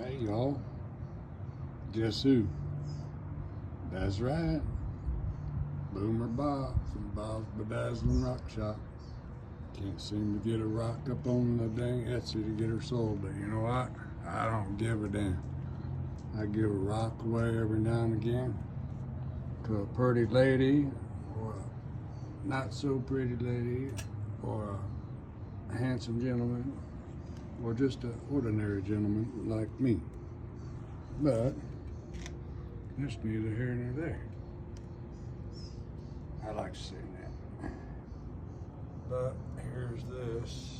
Hey y'all, guess who? That's right, Boomer Bob from Bob's Bedazzling Rock Shop. Can't seem to get a rock up on the dang Etsy to get her sold, but you know what? I don't give a damn. I give a rock away every now and again to a pretty lady, or a not so pretty lady, or a handsome gentleman, or just an ordinary gentleman like me. But that's neither here nor there. I like saying that. But here's this.